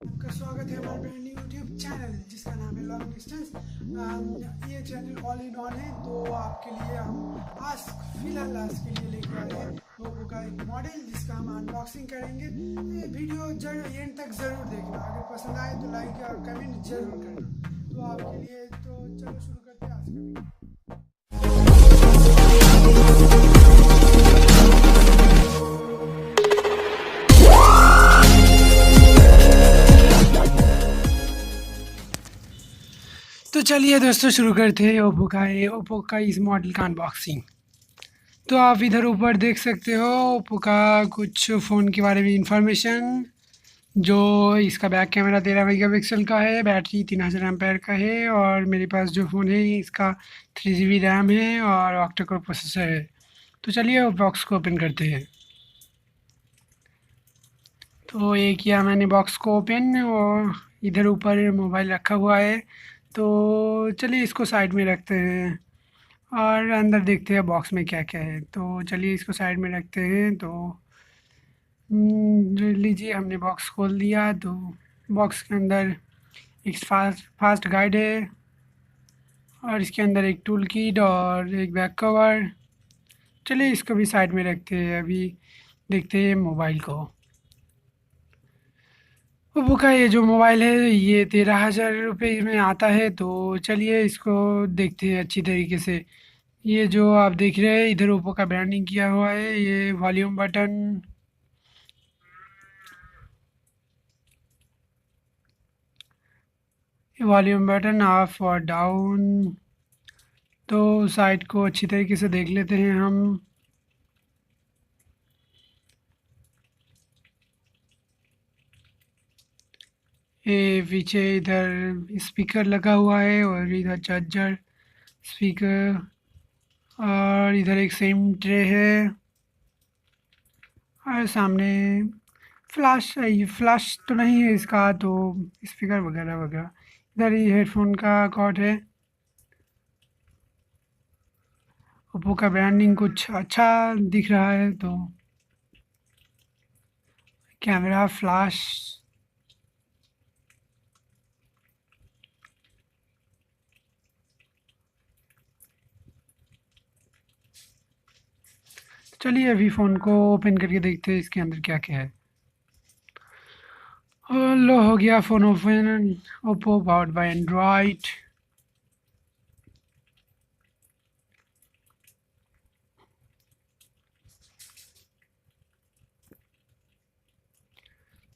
आपका स्वागत है हमारे ब्रांड न्यू यूट्यूब चैनल जिसका नाम है लॉन्ग डिस्टेंस। ये चैनल ऑल इन ऑल है, तो आपके लिए हम आज आज के लिए लेके आए हैं ओप्पो का एक मॉडल जिसका हम अनबॉक्सिंग करेंगे। ये वीडियो एंड तक ज़रूर देखना, अगर पसंद आए तो लाइक और कमेंट जरूर करना। तो आपके लिए तो चलो शुरू करते हैं आज का वीडियो। तो चलिए दोस्तों शुरू करते हैं ओप्पो का इस मॉडल का अनबॉक्सिंग। तो आप इधर ऊपर देख सकते हो ओप्पो का कुछ फ़ोन के बारे में इंफॉर्मेशन। जो इसका बैक कैमरा 13 मेगापिक्सल का है, बैटरी 3000 एम्पेयर का है और मेरे पास जो फ़ोन है इसका 3 GB रैम है और ऑक्टा कोर प्रोसेसर है। तो चलिए बॉक्स को ओपन करते हैं। तो ये किया मैंने बॉक्स को ओपन और इधर ऊपर मोबाइल रखा हुआ है। तो चलिए इसको साइड में रखते हैं और अंदर देखते हैं बॉक्स में क्या क्या है। तो चलिए इसको साइड में रखते हैं। तो लीजिए हमने बॉक्स खोल दिया। तो बॉक्स के अंदर एक फास्ट गाइड है और इसके अंदर एक टूल किट और एक बैक कवर। चलिए इसको भी साइड में रखते हैं, अभी देखते हैं मोबाइल को। ओप्पो का ये जो मोबाइल है ये 13,000 रुपये में आता है। तो चलिए इसको देखते हैं अच्छी तरीके से। ये जो आप देख रहे हैं इधर ओप्पो का ब्रांडिंग किया हुआ है। ये वॉल्यूम बटन अप और डाउन। तो साइड को अच्छी तरीके से देख लेते हैं हम। ये पीछे इधर स्पीकर लगा हुआ है और इधर चार्जर स्पीकर और इधर एक सिम ट्रे है और सामने फ्लैश तो नहीं है इसका, तो स्पीकर वगैरह वगैरह। इधर ये हेडफोन का कॉर्ड है। ओप्पो का ब्रांडिंग कुछ अच्छा दिख रहा है। तो कैमरा फ्लैश। चलिए अभी फ़ोन को ओपन करके देखते हैं इसके अंदर क्या क्या है। और लो हो गया phone open. Oppo powered by Android.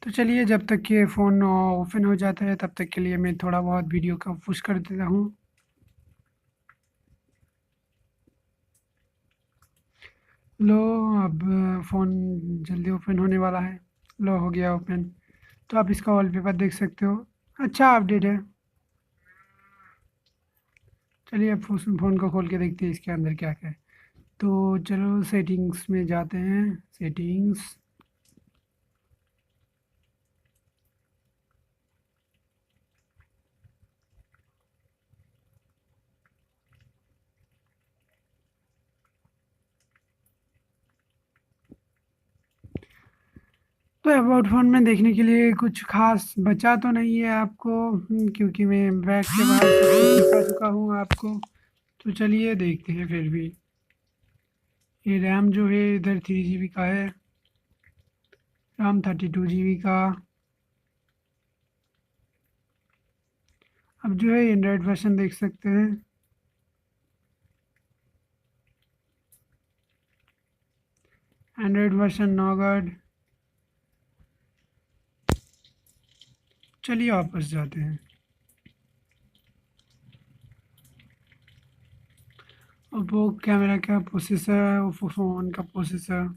तो चलिए जब तक ये फ़ोन ओपन हो जाता है तब तक के लिए मैं थोड़ा बहुत वीडियो का पुश कर देता हूँ। लो अब फ़ोन जल्दी ओपन होने वाला है। लो हो गया ओपन। तो आप इसका वॉलपेपर देख सकते हो, अच्छा अपडेट है। चलिए अब फ़ोन को खोल के देखते हैं इसके अंदर क्या क्या है। तो चलो सेटिंग्स में जाते हैं। सेटिंग्स। तो अबाउट फ़ोन में देखने के लिए कुछ ख़ास बचा तो नहीं है आपको, क्योंकि मैं बैक के बाहर सब कुछ दिखा चुका हूँ आपको। तो चलिए देखते हैं फिर भी। ये रैम जो है इधर 3 GB का है, रैम 32 GB का। अब जो है एंड्रॉयड वर्जन देख सकते हैं। Android version nougat. चलिए वापस जाते हैं। ओप्पो कैमरा का प्रोसेसर, ओप्पो फ़ोन का प्रोसेसर।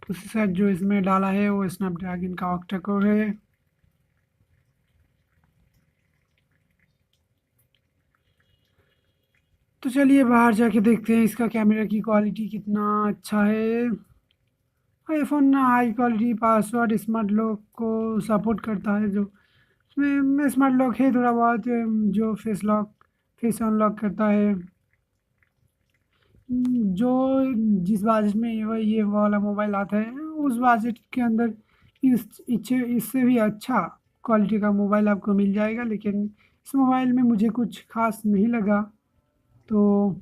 प्रोसेसर जो इसमें डाला है वो स्नैपड्रैगन का ऑक्टा कोर है। तो चलिए बाहर जाके देखते हैं इसका कैमरा की क्वालिटी कितना अच्छा है। IPhone high quality password smart lock को सपोर्ट करता है। जो इसमें स्मार्ट लॉक है थोड़ा बहुत, जो फेस लॉक फेस अनलॉक करता है। जो जिस बजट में ये वाला मोबाइल आता है उस बजट के अंदर इससे भी अच्छा क्वालिटी का मोबाइल आपको मिल जाएगा, लेकिन इस मोबाइल में मुझे कुछ खास नहीं लगा। तो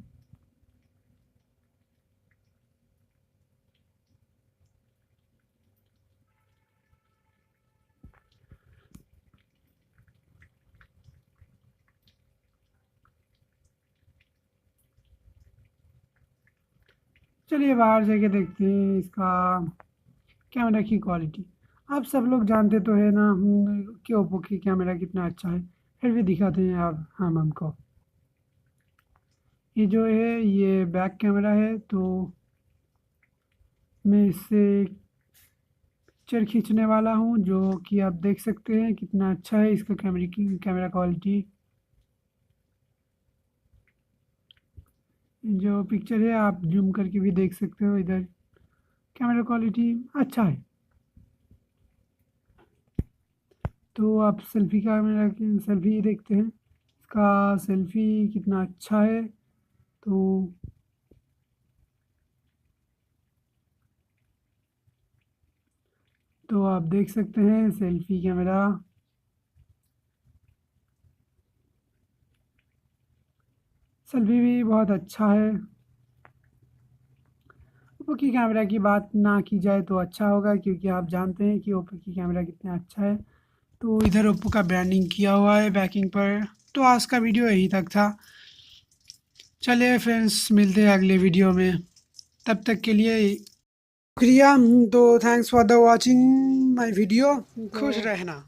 चलिए बाहर जाके देखते हैं इसका कैमरा की क्वालिटी। आप सब लोग जानते तो है ना कि ओप्पो की कैमरा कितना अच्छा है, फिर भी दिखाते हैं आप हम हमको। ये जो है ये बैक कैमरा है, तो मैं इससे पिक्चर खींचने वाला हूँ, जो कि आप देख सकते हैं कितना अच्छा है इसका कैमरा क्वालिटी। जो पिक्चर है आप जूम करके भी देख सकते हो, इधर कैमरा क्वालिटी अच्छा है। तो आप सेल्फी देखते हैं, इसका सेल्फी कितना अच्छा है। तो आप देख सकते हैं सेल्फी कैमरा सेल्फी भी बहुत अच्छा है। ओप्पो की कैमरा की बात ना की जाए तो अच्छा होगा, क्योंकि आप जानते हैं कि ओप्पो की कैमरा कितना अच्छा है। तो इधर ओप्पो का ब्रांडिंग किया हुआ है बैकिंग पर। तो आज का वीडियो यही तक था। चलिए फ्रेंड्स, मिलते हैं अगले वीडियो में, तब तक के लिए शुक्रिया। तो thanks for the watching my video. खुश रहना।